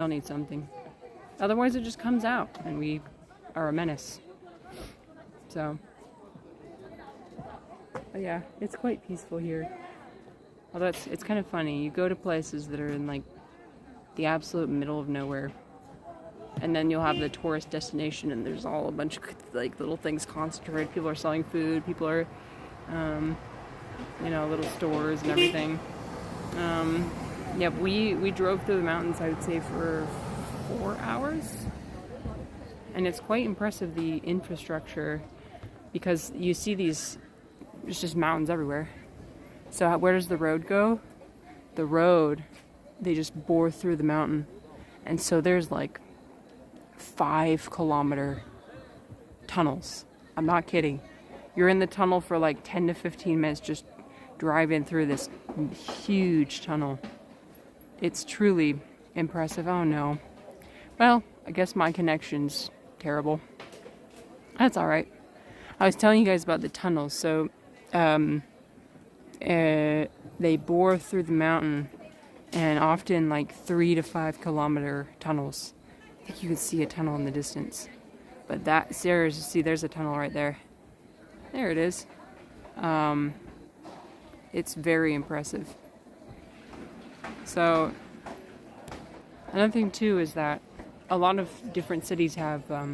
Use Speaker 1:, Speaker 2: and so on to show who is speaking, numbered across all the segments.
Speaker 1: all need something. Otherwise, it just comes out, and we are a menace. So, but yeah, it's quite peaceful here. Although it's kind of funny. You go to places that are in like the absolute middle of nowhere, and then you'll have the tourist destination, and there's all a bunch of like little things concentrated. People are selling food. People are, little stores and everything. Yeah, we drove through the mountains, I would say, for 4 hours. And it's quite impressive, the infrastructure, because you see there's just mountains everywhere. So where does the road go? The road, they just bore through the mountain. And so there's like 5-kilometer tunnels. I'm not kidding. You're in the tunnel for like 10 to 15 minutes just driving through this huge tunnel. It's truly impressive. Oh no. Well, I guess my connection's terrible. That's alright. I was telling you guys about the tunnels. So, they bore through the mountain, and often like 3 to 5-kilometer tunnels. I think you can see a tunnel in the distance. But there's a tunnel right there. There it is. It's very impressive. So, another thing too is that a lot of different cities have what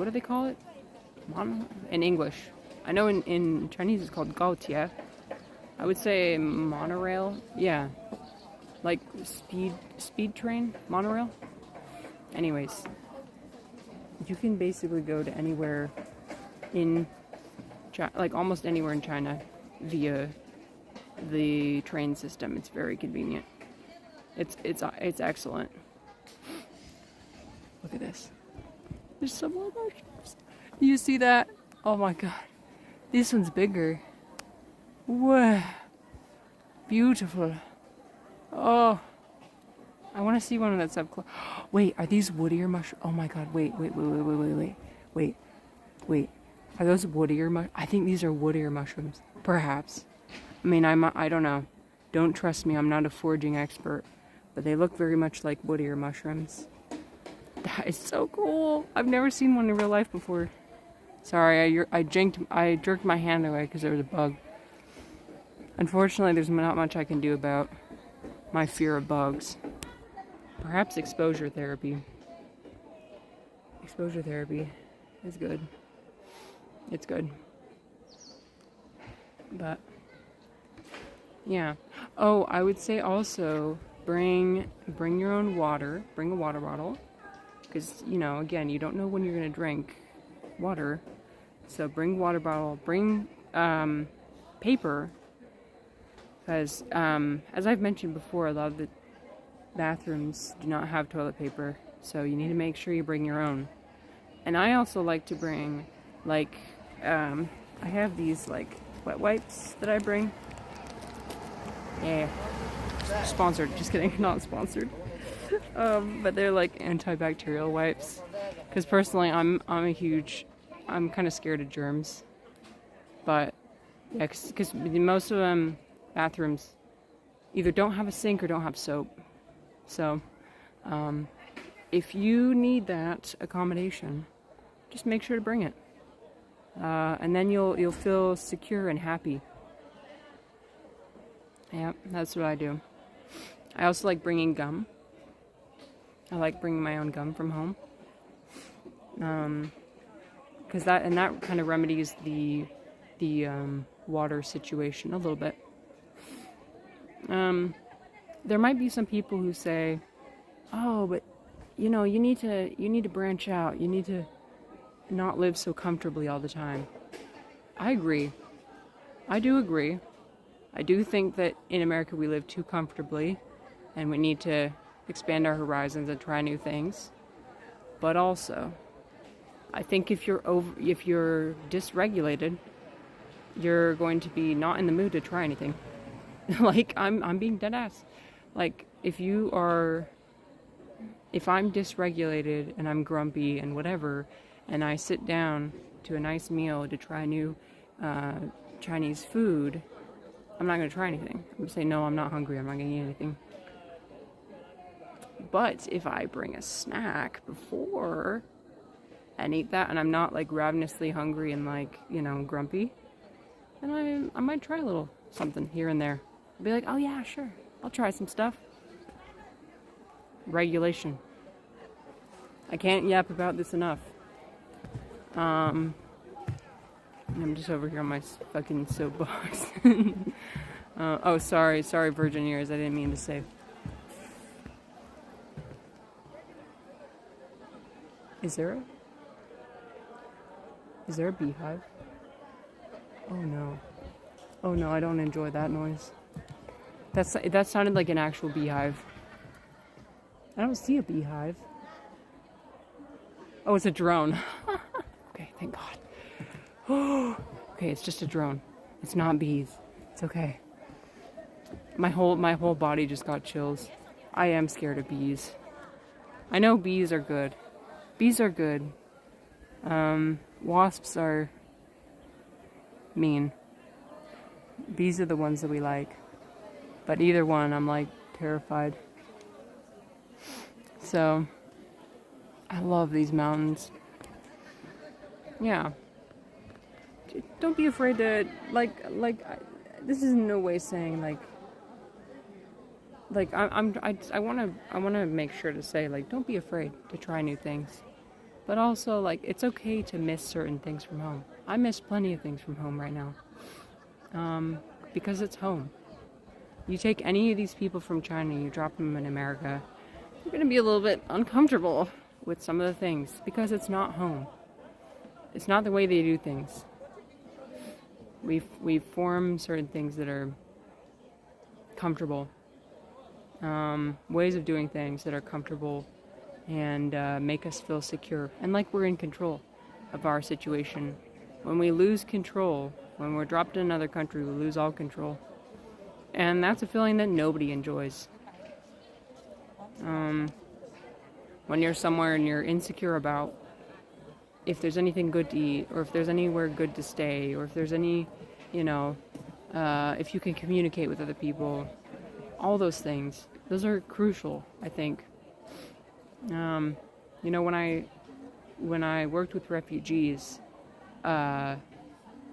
Speaker 1: do they call it? In English. I know in Chinese it's called gaotie. I would say monorail. Yeah. Like speed train, monorail. Anyways, you can basically go to anywhere in like almost anywhere in China via the train system. It's very convenient. It's excellent. Look at this. There's some more mushrooms. You see that? Oh my god. This one's bigger. Whoa. Beautiful. Oh. I want to see one that's up close. Wait, are these woodier mushrooms? Oh my god, wait. Are those woodier mushrooms? I think these are woodier mushrooms. Perhaps. I mean, I don't know. Don't trust me, I'm not a foraging expert. But they look very much like woodier mushrooms. That is so cool. I've never seen one in real life before. Sorry, I jerked my hand away because there was a bug. Unfortunately, there's not much I can do about my fear of bugs. Perhaps exposure therapy. Exposure therapy is good. It's good. But, yeah. Oh, I would say also bring your own water. Bring a water bottle. Because, again, you don't know when you're going to drink water. So bring water bottle. Bring paper. Because, as I've mentioned before, a lot of the bathrooms do not have toilet paper. So you need to make sure you bring your own. And I also like to bring, like, I have these, like, wet wipes that I bring. Yeah. Sponsored. Just kidding. Not sponsored. But they're like antibacterial wipes. Because personally, I'm kind of scared of germs. But yeah, because most of them bathrooms either don't have a sink or don't have soap. So, if you need that accommodation, just make sure to bring it. And then you'll feel secure and happy. Yeah, that's what I do. I also like bringing gum. I like bringing my own gum from home. Because that kind of remedies the water situation a little bit. There might be some people who say, "Oh, but you need to branch out. You need to not live so comfortably all the time." I agree. I do agree. I do think that in America we live too comfortably, and we need to expand our horizons and try new things. But also, I think if you're dysregulated, you're going to be not in the mood to try anything. Like, I'm being dead ass. Like, if I'm dysregulated and I'm grumpy and whatever, and I sit down to a nice meal to try new Chinese food, I'm not going to try anything. I'm going to say, no, I'm not hungry. I'm not going to eat anything. But if I bring a snack before and eat that, and I'm not like ravenously hungry and like, grumpy, then I might try a little something here and there. I'll be like, oh yeah, sure, I'll try some stuff. Regulation. I can't yap about this enough. I'm just over here on my fucking soapbox. Oh, sorry, Virgin Ears. I didn't mean to say. Is there a beehive? Oh no, I don't enjoy that noise. That sounded like an actual beehive. I don't see a beehive. Oh, it's a drone. Okay, thank God. Okay, it's just a drone. It's not bees. It's okay. My whole body just got chills. I am scared of bees. I know bees are good. Bees are good. Wasps are mean. Bees are the ones that we like. But either one, I'm like terrified. So, I love these mountains. Yeah. Don't be afraid to, this is in no way saying, I want to make sure to say, don't be afraid to try new things. But also, it's okay to miss certain things from home. I miss plenty of things from home right now. Because it's home. You take any of these people from China, you drop them in America, you're going to be a little bit uncomfortable with some of the things because it's not home. It's not the way they do things. We form certain things that are comfortable. Ways of doing things that are comfortable and make us feel secure and like we're in control of our situation. When we lose control, when we're dropped in another country, we lose all control. And that's a feeling that nobody enjoys. When you're somewhere and you're insecure about if there's anything good to eat, or if there's anywhere good to stay, or if there's any, if you can communicate with other people, all those things, those are crucial, I think. When I worked with refugees, that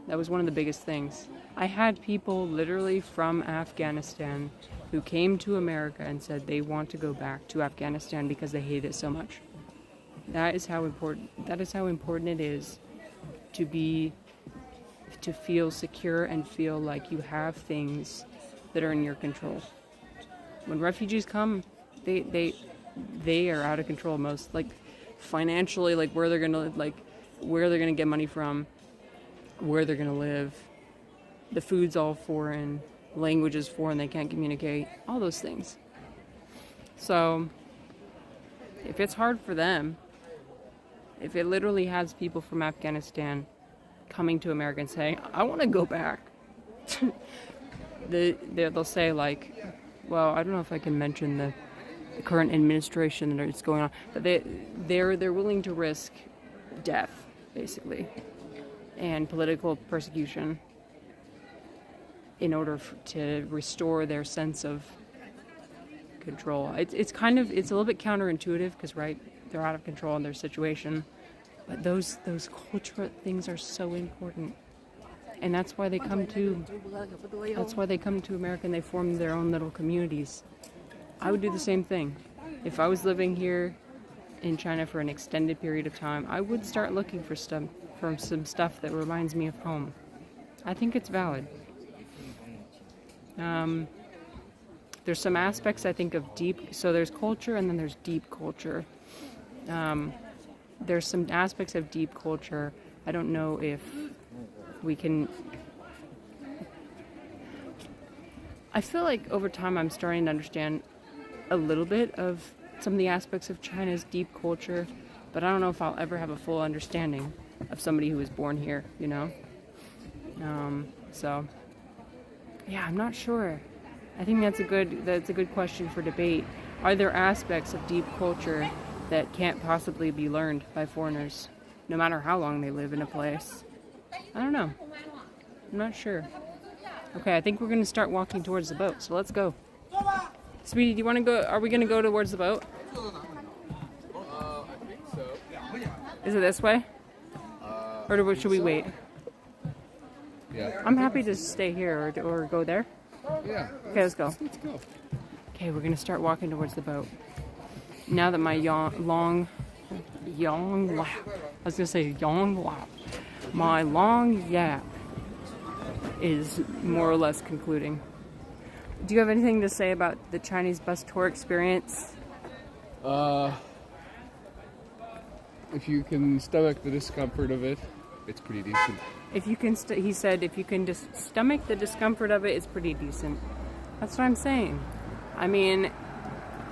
Speaker 1: was one of the biggest things. I had people literally from Afghanistan who came to America and said they want to go back to Afghanistan because they hate it so much. That is how important it is to feel secure and feel like you have things that are in your control. When refugees come, they are out of control most, financially, where they're gonna get money from, where they're gonna live. The food's all foreign, language is foreign, they can't communicate, all those things. So, if it's hard for them, if it literally has people from Afghanistan coming to America and saying, I want to go back, they'll say, well, I don't know if I can mention the current administration that's going on, but they're willing to risk death, basically, and political persecution in order to restore their sense of control. It's a little bit counterintuitive because, right, they're out of control in their situation, but those cultural things are so important, and that's why they come to America and they form their own little communities. I would do the same thing. If I was living here in China for an extended period of time, I would start looking for some stuff that reminds me of home. I think it's valid. There's some aspects I think of so there's culture and then there's deep culture. There's some aspects of deep culture. I don't know if we can. I feel like over time I'm starting to understand a little bit of some of the aspects of China's deep culture, but I don't know if I'll ever have a full understanding of somebody who was born here, So, yeah, I'm not sure. I think that's a good question for debate. Are there aspects of deep culture that can't possibly be learned by foreigners, no matter how long they live in a place? I don't know. I'm not sure. Okay, I think we're going to start walking towards the boat, so let's go. Sweetie, do you want to go? Are we going to go towards the boat?
Speaker 2: I think so.
Speaker 1: Is it this way? Or should we wait?
Speaker 2: Yeah.
Speaker 1: I'm happy to stay here or go there.
Speaker 2: Yeah.
Speaker 1: Okay, let's go.
Speaker 2: Let's go.
Speaker 1: Okay, we're gonna start walking towards the boat. Now that my long lap, I was gonna say long lap, my long yap is more or less concluding. Do you have anything to say about the Chinese bus tour experience?
Speaker 2: If you can stomach the discomfort of it, it's pretty decent.
Speaker 1: If you can, he said, if you can just stomach the discomfort of it, it's pretty decent. That's what I'm saying. I mean,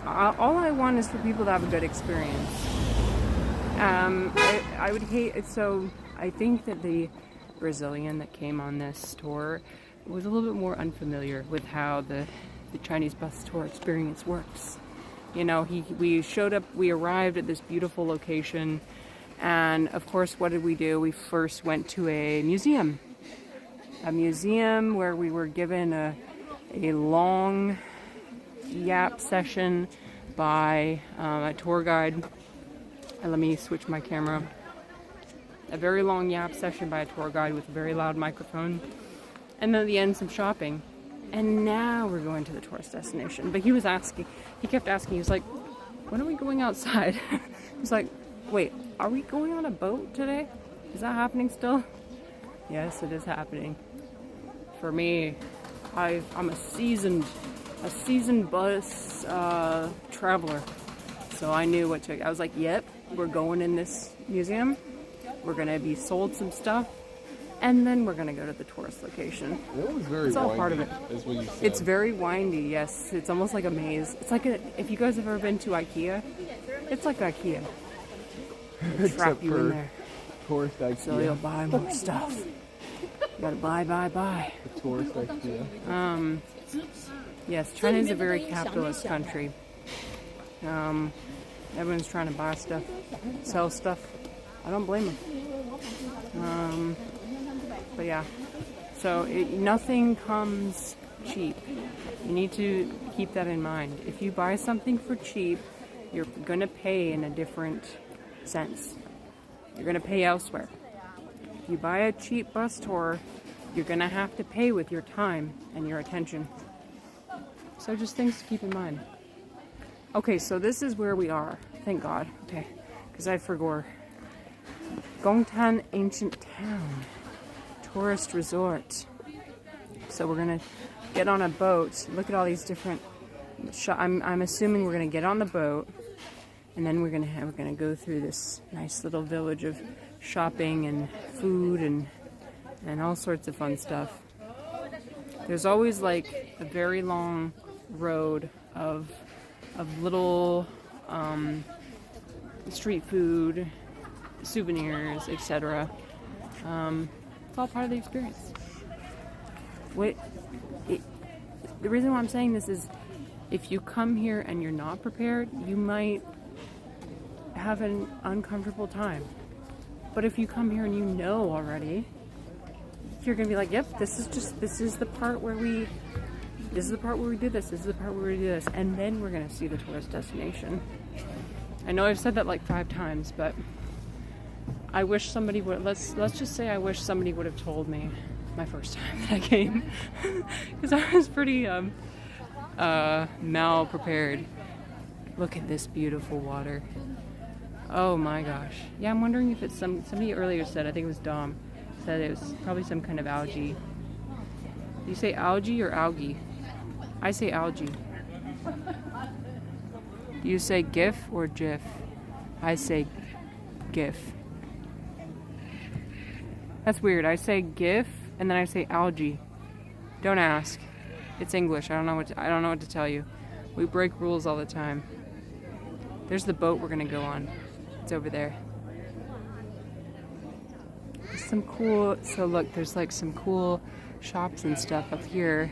Speaker 1: all I want is for people to have a good experience. I would hate, so I think that the Brazilian that came on this tour was a little bit more unfamiliar with how the Chinese bus tour experience works. You know, we showed up, we arrived at this beautiful location, and of course, what did we do? We first went to a museum where we were given a long yap session by a tour guide. And let me switch my camera. A very long yap session by a tour guide with a very loud microphone. And then at the end, some shopping. And now we're going to the tourist destination. But he kept asking, he was like, when are we going outside? He was like, wait, are we going on a boat today? Is that happening still? Yes, it is happening. For me, I'm a seasoned bus traveler. So I knew what to, I was like, yep, we're going in this museum. We're going to be sold some stuff. And then we're going to go to the tourist location.
Speaker 2: That was very
Speaker 1: It's all
Speaker 2: windy,
Speaker 1: part of it.
Speaker 2: is what you said.
Speaker 1: It's very windy, yes. It's almost like a maze. It's like if you guys have ever been to IKEA, it's like IKEA. Trap you in there.
Speaker 2: Tourist IKEA.
Speaker 1: So you'll buy more stuff. You gotta buy.
Speaker 2: The tourist IKEA.
Speaker 1: Yes, China is a very capitalist country. Everyone's trying to buy stuff, sell stuff. I don't blame them. But yeah, so nothing comes cheap. You need to keep that in mind. If you buy something for cheap, you're going to pay in a different sense. You're going to pay elsewhere. If you buy a cheap bus tour, you're going to have to pay with your time and your attention. So just things to keep in mind. Okay, so this is where we are. Thank God. Okay, because I forgot. Gongtan Ancient Town. Tourist resort. So we're gonna get on a boat. Look at all these different. I'm assuming we're gonna get on the boat, and then we're gonna go through this nice little village of shopping and food and all sorts of fun stuff. There's always like a very long road of little street food, souvenirs, etc. It's all part of the experience. The reason why I'm saying this is if you come here and you're not prepared, you might have an uncomfortable time. But if you come here and you know already, you're gonna be like, yep, this is the part where we do this, this is the part where we do this, and then we're gonna see the tourist destination. I know I've said that like 5 times, but I wish somebody would, let's just say I wish somebody would have told me my first time that I came, because I was pretty mal-prepared. Look at this beautiful water. Oh my gosh. Yeah, I'm wondering if it's somebody earlier said, I think it was Dom, said it was probably some kind of algae. Do you say algae or algae? I say algae. Do you say GIF or GIF? I say GIF. That's weird. I say GIF and then I say algae. Don't ask. It's English. I don't know what to tell you. We break rules all the time. There's the boat we're gonna go on. It's over there. There's some cool. So look, there's like some cool shops and stuff up here.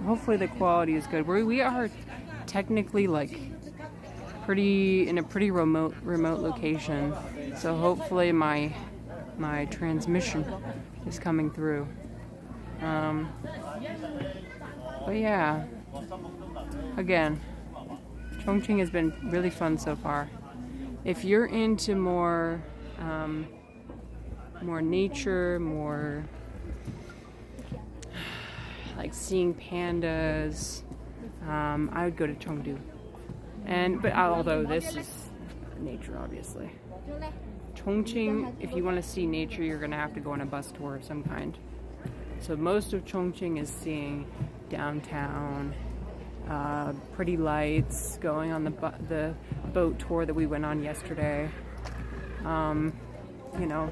Speaker 1: Hopefully the quality is good. We are technically like in a pretty remote location. So hopefully my transmission is coming through. But yeah, again, Chongqing has been really fun so far. If you're into more nature, more like seeing pandas, I would go to Chengdu. But although this is nature, obviously. Chongqing, if you want to see nature, you're going to have to go on a bus tour of some kind. So most of Chongqing is seeing downtown, pretty lights, going on the boat tour that we went on yesterday. You know,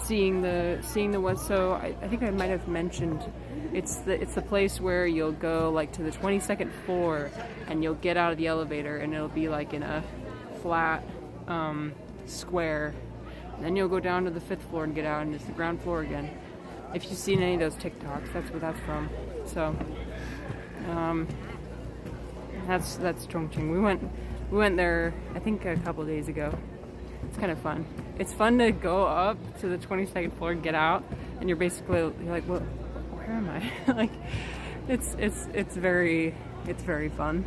Speaker 1: seeing the what. So I think I might have mentioned it's the place where you'll go like to the 22nd floor and you'll get out of the elevator and it'll be like in a flat square. And then you'll go down to the 5th floor and get out and it's the ground floor again. If you've seen any of those TikToks, that's where that's from. So that's Chongqing. We went there I think a couple days ago. It's kind of fun. It's fun to go up to the 22nd floor and get out, and you're like, well, where am I? Like, it's very fun.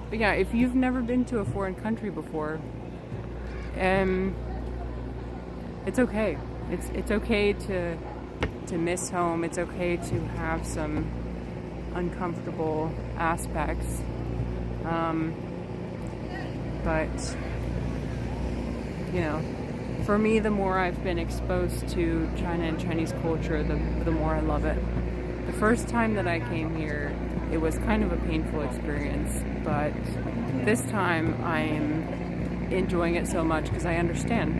Speaker 1: But yeah, if you've never been to a foreign country before, it's okay. It's okay to miss home. It's okay to have some uncomfortable aspects. But, you know, for me, the more I've been exposed to China and Chinese culture, the more I love it. The first time that I came here, it was kind of a painful experience, but this time I'm enjoying it so much because I understand.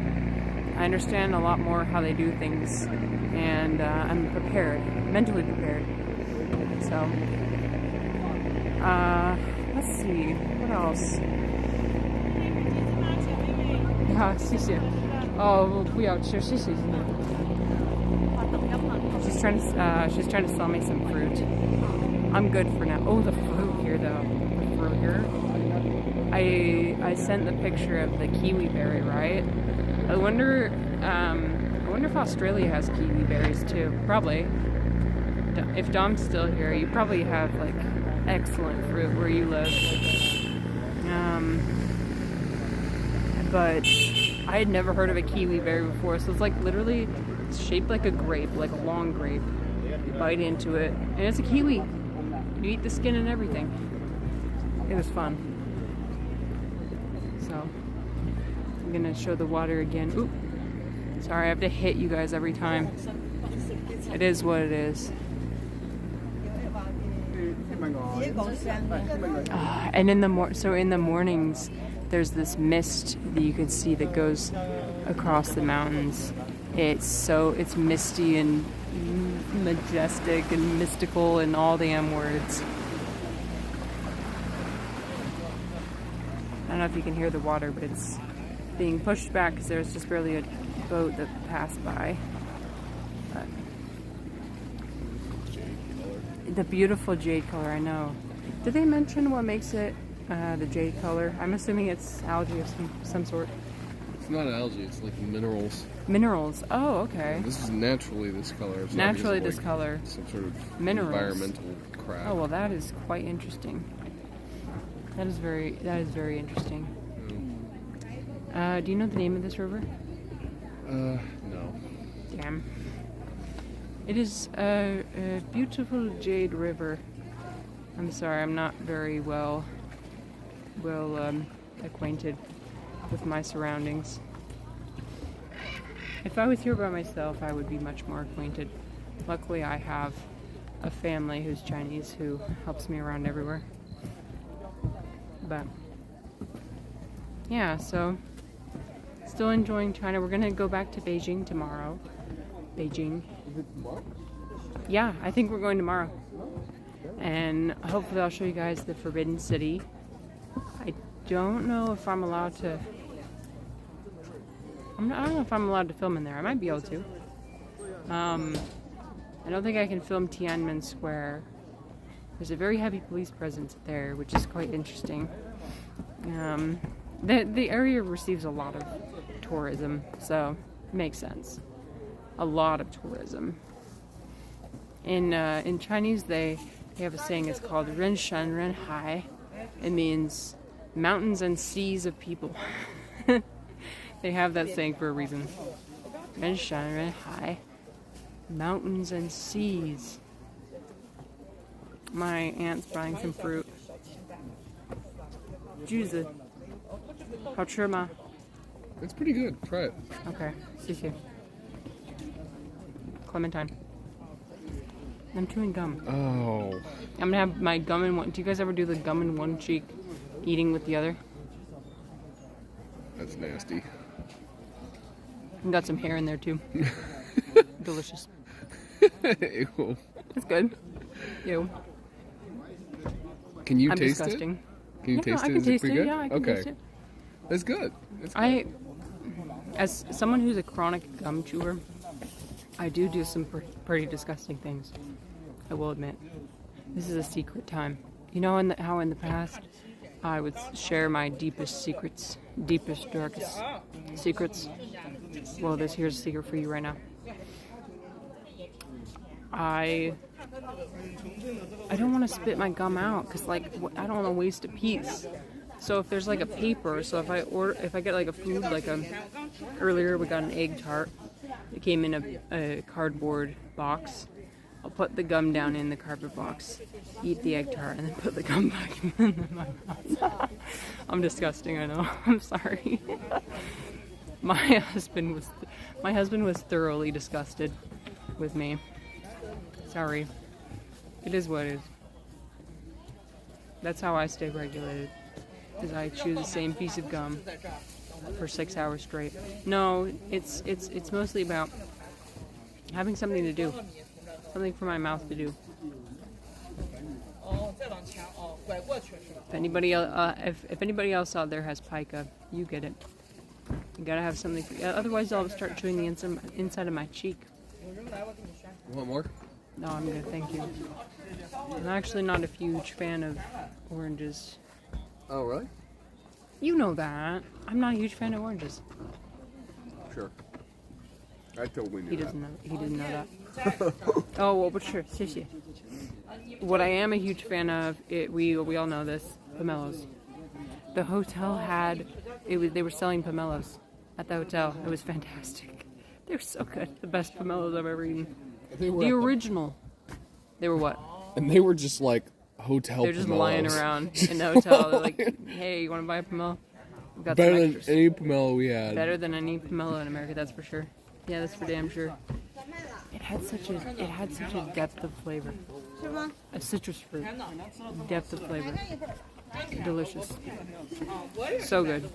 Speaker 1: I understand a lot more how they do things, and I'm prepared, mentally prepared. So, let's see, what else? 好，谢谢。哦，我不要吃，谢谢。She's trying to sell me some fruit. I'm good for now. Oh, the fruit here though. The fruit here. I sent the picture of the kiwi berry, right? I wonder if Australia has kiwi berries too. Probably. If Dom's still here, you probably have like excellent fruit where you live. But I had never heard of a kiwi berry before, so it's like literally it's shaped like a grape, like a long grape. You bite into it, and it's a kiwi. You eat the skin and everything. It was fun. So I'm gonna show the water again. Oop. Sorry, I have to hit you guys every time. It is what it is. And in the mornings, there's this mist that you can see that goes across the mountains. It's misty and majestic and mystical and all the M words. I don't know if you can hear the water, but it's being pushed back because there's just barely a boat that passed by. But the beautiful jade color, I know. Did they mention what makes it the jade color? I'm assuming it's algae of some sort.
Speaker 2: It's not algae, it's like minerals.
Speaker 1: Minerals. Oh, okay.
Speaker 2: This is naturally this color. It's
Speaker 1: naturally
Speaker 2: not
Speaker 1: this color.
Speaker 2: Some sort of
Speaker 1: Minerals.
Speaker 2: environmental crap.
Speaker 1: Oh well, that is quite interesting. That is very interesting. Do you know the name of this river?
Speaker 2: No.
Speaker 1: Damn. It is a beautiful jade river. I'm sorry, I'm not very well acquainted with my surroundings. If I was here by myself, I would be much more acquainted. Luckily, I have a family who's Chinese who helps me around everywhere. But yeah, so still enjoying China. We're gonna go back to Beijing tomorrow. Beijing.
Speaker 2: Is it tomorrow?
Speaker 1: Yeah, I think we're going tomorrow. And hopefully I'll show you guys the Forbidden City. I don't know if I'm allowed to... I don't know if I'm allowed to film in there. I might be able to. I don't think I can film Tiananmen Square. There's a very heavy police presence there, which is quite interesting. The area receives a lot of tourism, so it makes sense. A lot of tourism. In Chinese, they They have a saying, it's called Ren Shan Ren Hai. It means mountains and seas of people. They have that saying for a reason. Ren Shan Ren Hai. Mountains and seas. My aunt's buying some fruit. 橘子好吃吗?
Speaker 2: It's pretty good. Try it.
Speaker 1: Okay, 谢谢. Clementine. I'm chewing gum.
Speaker 2: Oh.
Speaker 1: I'm gonna have my gum in one. Do you guys ever do the gum in one cheek, eating with the other?
Speaker 2: That's nasty.
Speaker 1: And got some hair in there too. Delicious.
Speaker 2: Ew.
Speaker 1: It's good. Ew.
Speaker 2: Can you
Speaker 1: I'm
Speaker 2: taste
Speaker 1: disgusting.
Speaker 2: it? Can you
Speaker 1: Yeah,
Speaker 2: taste
Speaker 1: I
Speaker 2: it?
Speaker 1: can
Speaker 2: Is
Speaker 1: taste
Speaker 2: pretty
Speaker 1: it.
Speaker 2: good?
Speaker 1: Yeah, I can
Speaker 2: Okay.
Speaker 1: taste it.
Speaker 2: That's good. That's good.
Speaker 1: As someone who's a chronic gum chewer, I do some pretty disgusting things. I will admit. This is a secret time. You know how in the past I would share my deepest secrets, deepest, darkest secrets? Well, here's a secret for you right now. I don't want to spit my gum out because I don't want to waste a piece. So if there's like a paper, so if I get like a food, earlier we got an egg tart. It came in a cardboard box. I'll put the gum down in the cardboard box, eat the egg tart, and then put the gum back in my mouth. I'm disgusting, I know. I'm sorry. My husband was thoroughly disgusted with me. Sorry. It is what it is. That's how I stay regulated. Is I chew the same piece of gum for 6 hours straight. No, it's mostly about having something to do. Something for my mouth to do. If anybody else out there has pica, you get it. You gotta have something. Otherwise, I'll start chewing the inside of my cheek.
Speaker 2: Want more?
Speaker 1: No, I'm good. Thank you. I'm actually not a huge fan of oranges.
Speaker 2: Oh, really?
Speaker 1: You know that. I'm not a huge fan of oranges.
Speaker 2: Sure. I totally knew
Speaker 1: He
Speaker 2: that.
Speaker 1: doesn't know. He didn't know that. Oh well, but sure. 谢谢. What I am a huge fan of, we all know this, pomelos. The hotel they were selling pomelos at the hotel. It was fantastic. They were so good. The best pomelos I've ever eaten.
Speaker 2: They were
Speaker 1: The original. They were what?
Speaker 2: and they were just like hotel.
Speaker 1: They're just lying
Speaker 2: pomelos.
Speaker 1: around in the hotel. They're like, "Hey, you want to buy a pomelo?" We've got
Speaker 2: Better
Speaker 1: some
Speaker 2: than
Speaker 1: extras.
Speaker 2: any pomelo we had.
Speaker 1: Better than any pomelo in America, that's for sure. Yeah, that's for damn sure. It had such a depth of flavor. A citrus fruit. Depth of flavor. Delicious. So good.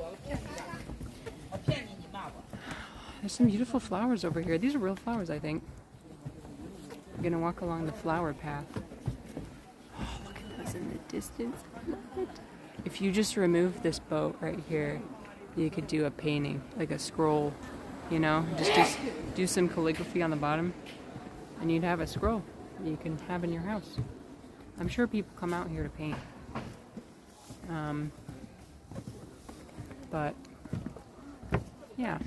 Speaker 1: There's some beautiful flowers over here. These are real flowers, I think. I'm gonna walk along the flower path. Oh, look at those in the distance. If you just remove this boat right here, you could do a painting, like a scroll, you know? Just do some calligraphy on the bottom, and you'd have a scroll that you can have in your house. I'm sure people come out here to paint. But, yeah.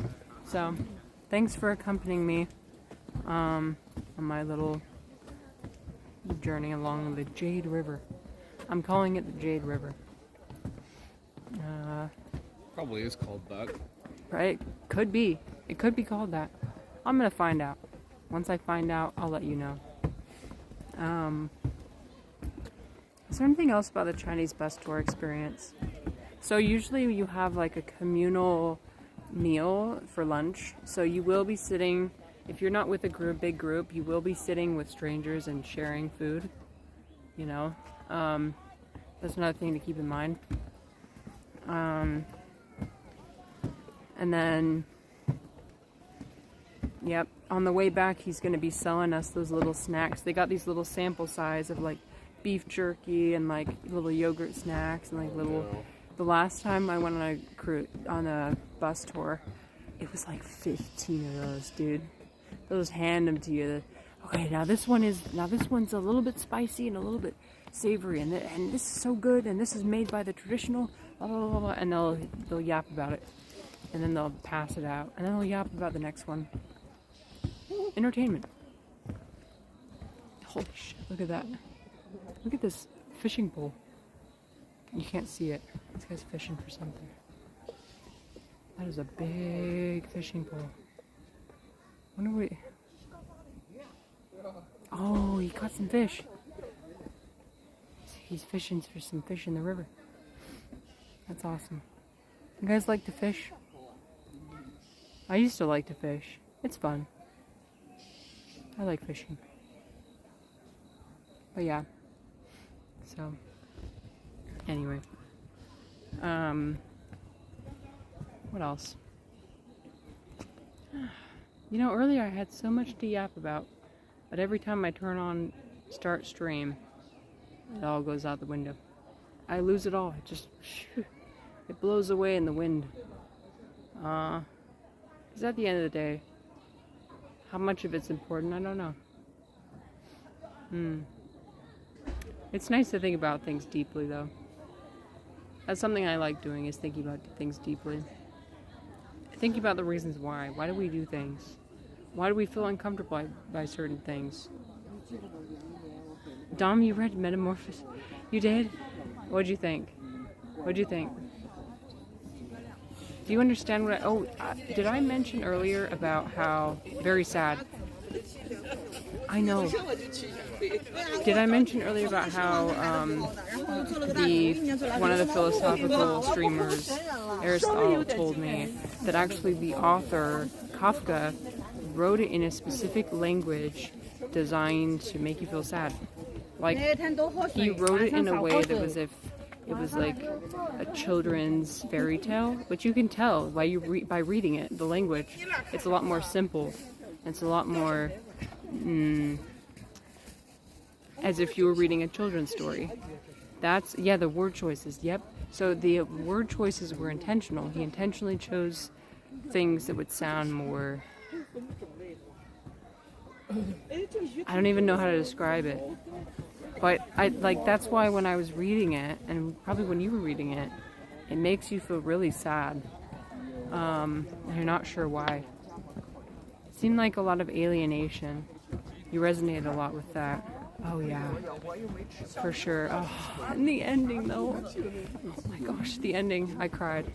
Speaker 1: So, thanks for accompanying me on my little journey along the Jade River. I'm calling it the Jade River.
Speaker 2: Probably is called that.
Speaker 1: Right? Could be. It could be called that. I'm gonna find out. Once I find out, I'll let you know. Is there anything else about the Chinese bus tour experience? So usually you have like a communal meal for lunch. So you will be sitting, if you're not with a big group, you will be sitting with strangers and sharing food. You know, that's another thing to keep in mind. And then, yep, on the way back, he's going to be selling us those little snacks. They got these little sample size of like beef jerky and like little yogurt snacks and like little. The last time I went on a bus tour, it was like 15 of those, dude. They'll just hand them to you. Okay, now this one's a little bit spicy and a little bit savory, and this is so good, and this is made by the traditional, blah, blah, blah, blah, and they'll yap about it, and then they'll pass it out, and then they'll yap about the next one. Entertainment. Holy shit! Look at that. Look at this fishing pole. You can't see it. This guy's fishing for something. That is a big fishing pole. Wonder what. Oh, he caught some fish. He's fishing for some fish in the river. That's awesome. You guys like to fish? I used to like to fish. It's fun. I like fishing. But yeah. So, anyway. What else? You know, earlier I had so much to yap about, but every time I turn on start stream, it all goes out the window. I lose it all. It just, it blows away in the wind. Because at the end of the day, how much of it's important, I don't know. It's nice to think about things deeply, though. That's something I like doing, is thinking about things deeply. Thinking about the reasons why. Why do we do things? Why do we feel uncomfortable by certain things? Dom, you read Metamorphosis? You did? What'd you think? What'd you think? Do you understand what did I mention earlier about how very sad? I know. Did I mention earlier about how one of the philosophical streamers, Aristotle, told me that actually the author, Kafka, wrote it in a specific language designed to make you feel sad. Like, he wrote it in a way that was if it was like a children's fairy tale, but you can tell by reading it, the language. It's a lot more simple. It's a lot more as if you were reading a children's story. That's, yeah, the word choices, yep. So the word choices were intentional. He intentionally chose things that would sound more, I don't even know how to describe it. But that's why when I was reading it, and probably when you were reading it, it makes you feel really sad. And you're not sure why. It seemed like a lot of alienation. You resonated a lot with that. Oh yeah, for sure. Oh, and the ending though. Oh my gosh, the ending. I cried.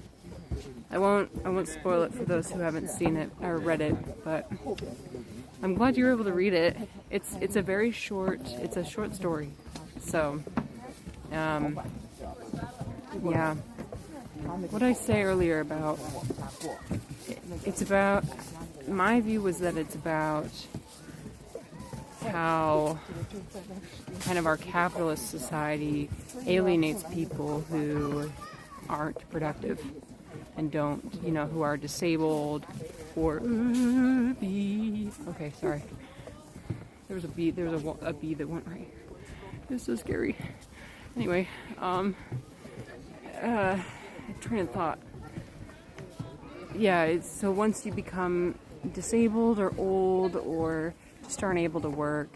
Speaker 1: I won't spoil it for those who haven't seen it or read it, but I'm glad you were able to read it. It's a short story. So, yeah. What did I say earlier about? It's about. My view was that it's about how kind of our capitalist society alienates people who aren't productive and don't, who are disabled or okay, sorry. There was a bee that went right. It was so scary. Anyway, train of thought. Yeah, so once you become disabled or old or just aren't able to work,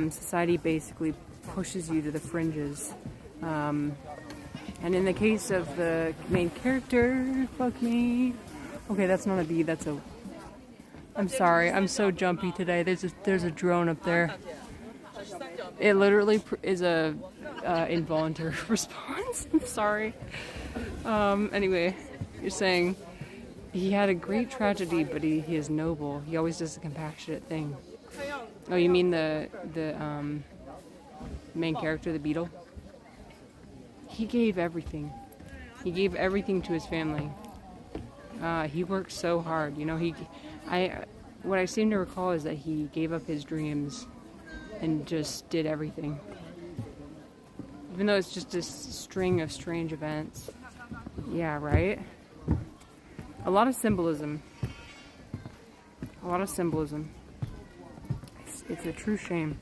Speaker 1: society basically pushes you to the fringes. And in the case of the main character, fuck me. Okay, that's not a bee, that's a... I'm sorry, I'm so jumpy today. There's a drone up there. It literally is a involuntary response. I'm sorry. Anyway, you're saying he had a great tragedy, but he is noble. He always does a compassionate thing. Oh, you mean the main character, the beetle? He gave everything. He gave everything to his family. He worked so hard. What I seem to recall is that he gave up his dreams and just did everything. Even though it's just this string of strange events. Yeah, right? A lot of symbolism. It's a true shame.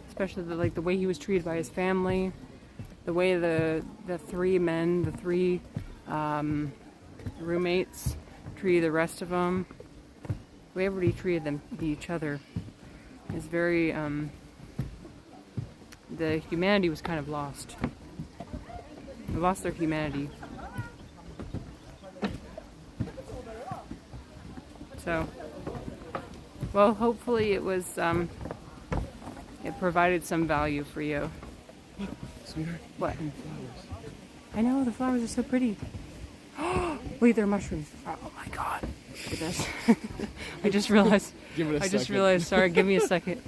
Speaker 1: Especially the way he was treated by his family. The way the three roommates treated the rest of them. The way everybody treated each other is very, the humanity was kind of lost. They lost their humanity. So, well, hopefully it was, it provided some value for you.
Speaker 2: Sweetheart,
Speaker 1: What?
Speaker 2: and flowers.
Speaker 1: I know, the flowers are so pretty. Wait, they're mushrooms. Oh my god. Look at this. I just realized.
Speaker 2: Give it a
Speaker 1: I just
Speaker 2: second.
Speaker 1: realized. Sorry, give me a second.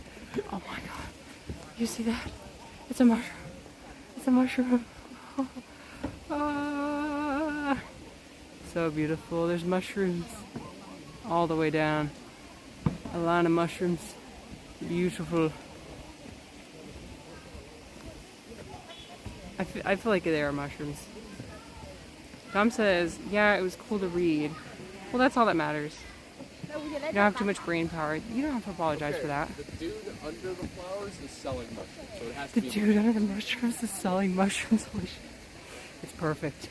Speaker 1: Oh my god. You see that? It's a mushroom. It's a mushroom. Ah. So beautiful. There's mushrooms all the way down. A line of mushrooms. Beautiful. I feel like they are mushrooms. Tom says, yeah, it was cool to read. Well, that's all that matters. You don't have too much brain power. You don't have to apologize for that.
Speaker 2: The dude under the flowers is selling mushrooms, so it has
Speaker 1: The
Speaker 2: to be.
Speaker 1: dude under the mushrooms is selling mushrooms. Holy shit. It's perfect.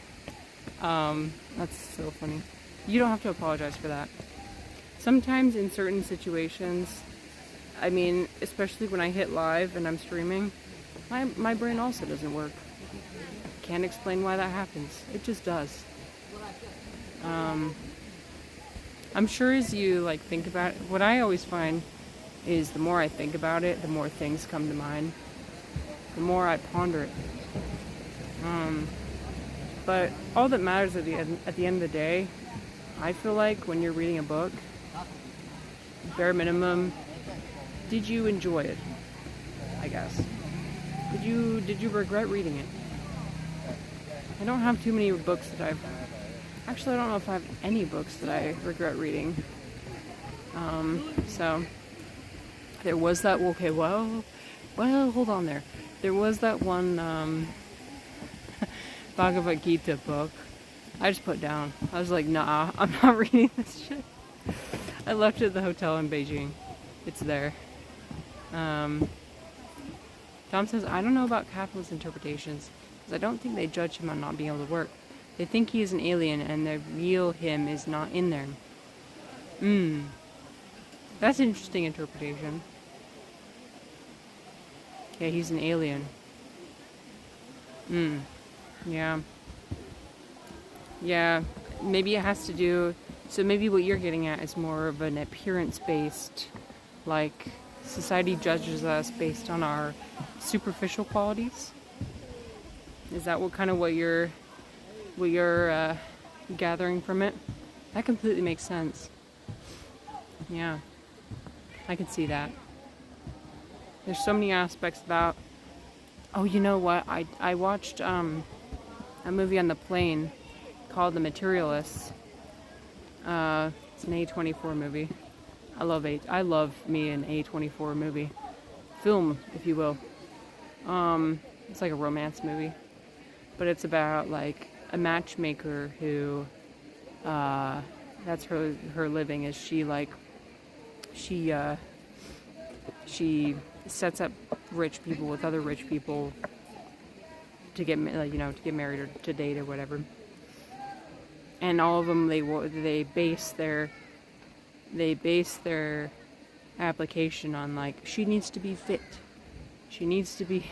Speaker 1: That's so funny. You don't have to apologize for that. Sometimes in certain situations, I mean, especially when I hit live and I'm streaming, my brain also doesn't work. Can't explain why that happens. It just does. I'm sure as you like think about it, what I always find is the more I think about it, the more things come to mind. The more I ponder it. But all that matters at the end of the day, I feel like when you're reading a book, bare minimum, did you enjoy it? I guess. Did you regret reading it? I don't have too many books that actually, I don't know if I have any books that I regret reading. So there was that. Okay, well, hold on there. There was that one Bhagavad Gita book. I just put down. I was like, nah, I'm not reading this shit. I left it at the hotel in Beijing. It's there. Tom says, I don't know about Kaplan's interpretations, because I don't think they judge him on not being able to work. They think he is an alien and the real him is not in there. That's an interesting interpretation. Yeah, he's an alien. Yeah. Yeah, maybe it has to do... So maybe what you're getting at is more of an appearance-based, like, society judges us based on our superficial qualities? Is that what you're gathering from it? That completely makes sense. Yeah, I can see that. There's so many aspects about... Oh, you know what? I watched a movie on the plane called The Materialists. It's an A24 movie. I love me an A24 movie. Film, if you will. It's like a romance movie. But it's about like a matchmaker who that's her living is she sets up rich people with other rich people to get married or to date or whatever. And all of them they base their application on like she needs to be fit. She needs to be,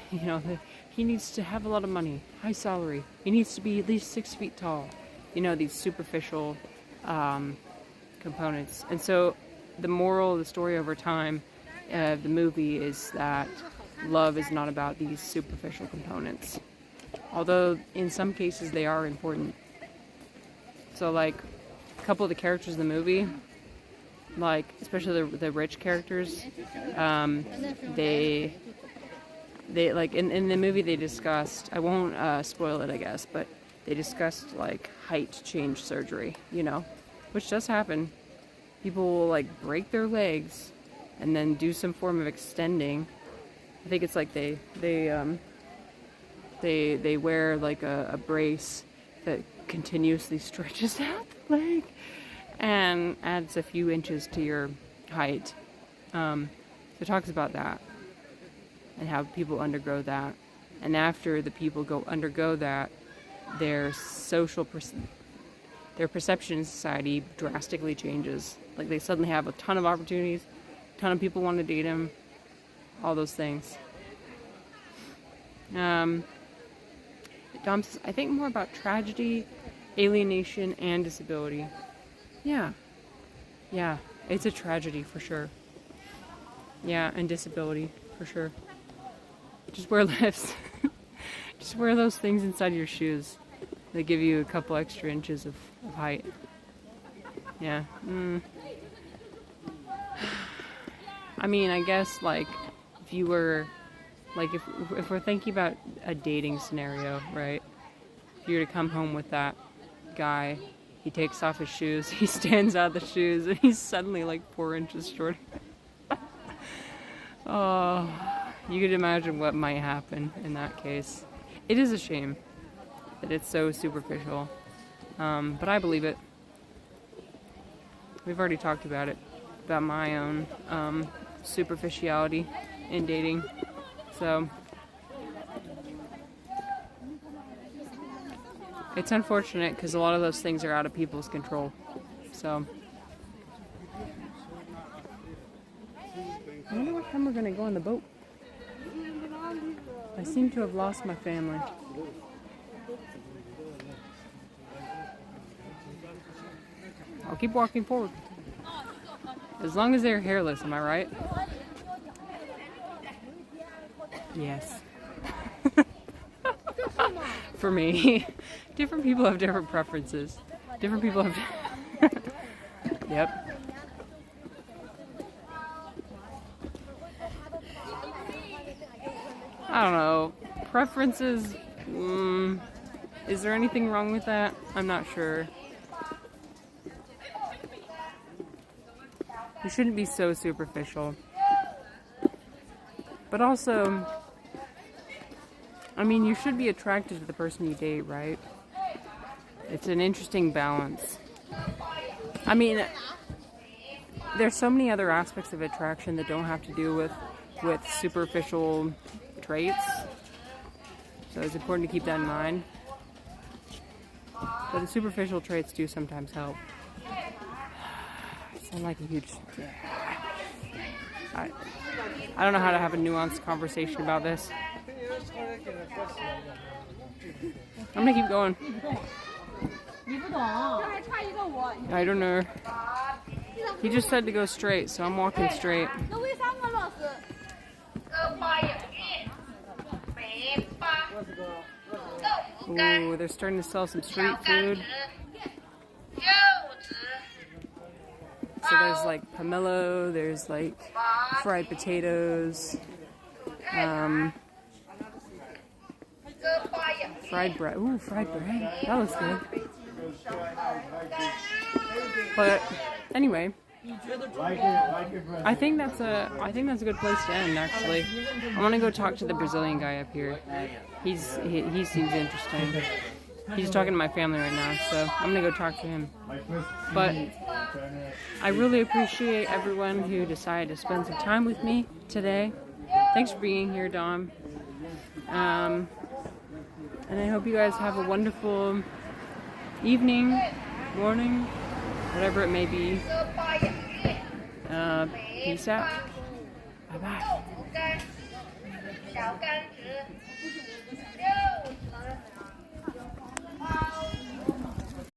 Speaker 1: he needs to have a lot of money, high salary. He needs to be at least 6 feet tall. These superficial components. And so the moral of the story over time of the movie is that love is not about these superficial components. Although in some cases they are important. So like a couple of the characters in the movie, like especially the rich characters, they like in the movie they discussed, I won't spoil it I guess, but they discussed like height change surgery, which does happen. People will like break their legs and then do some form of extending. I think it's like they wear like a brace that continuously stretches out the leg and adds a few inches to your height. So it talks about that and how people undergo that. And after the people undergo that, their perception in society drastically changes. Like they suddenly have a ton of opportunities, a ton of people want to date them, all those things. Dom says, I think more about tragedy, alienation, and disability. Yeah, it's a tragedy for sure. Yeah, and disability for sure. Just wear lips. Just wear those things inside your shoes. They give you a couple extra inches of height. Yeah. I mean, I guess, like, if you were, like, if we're thinking about a dating scenario, right? If you were to come home with that guy, he takes off his shoes, he stands out the shoes, and he's suddenly, like, 4 inches shorter. Oh, you could imagine what might happen in that case. It is a shame that it's so superficial, but I believe it. We've already talked about it, about my own superficiality in dating, so it's unfortunate because a lot of those things are out of people's control. So I wonder what time we're gonna go on the boat. I seem to have lost my family. I'll keep walking forward. As long as they're hairless, am I right? Yes. For me. Different people have different preferences. Different people have... Yep. I don't know. Preferences... is there anything wrong with that? I'm not sure. You shouldn't be so superficial. But also, I mean, you should be attracted to the person you date, right? It's an interesting balance. I mean, there's so many other aspects of attraction that don't have to do with superficial traits. So it's important to keep that in mind. But the superficial traits do sometimes help. I sound like a huge... I don't know how to have a nuanced conversation about this. I'm gonna keep going. I don't know. He just said to go straight, so I'm walking straight. Ooh, they're starting to sell some street food. So there's like pomelo, there's like fried potatoes, fried bread. Ooh, fried bread. That looks good. But anyway, I think that's a good place to end. Actually, I want to go talk to the Brazilian guy up here. He seems interesting. He's talking to my family right now, so I'm gonna go talk to him. But I really appreciate everyone who decided to spend some time with me today. Thanks for being here, Dom. And I hope you guys have a wonderful evening, morning, whatever it may be. Peace out. Bye-bye.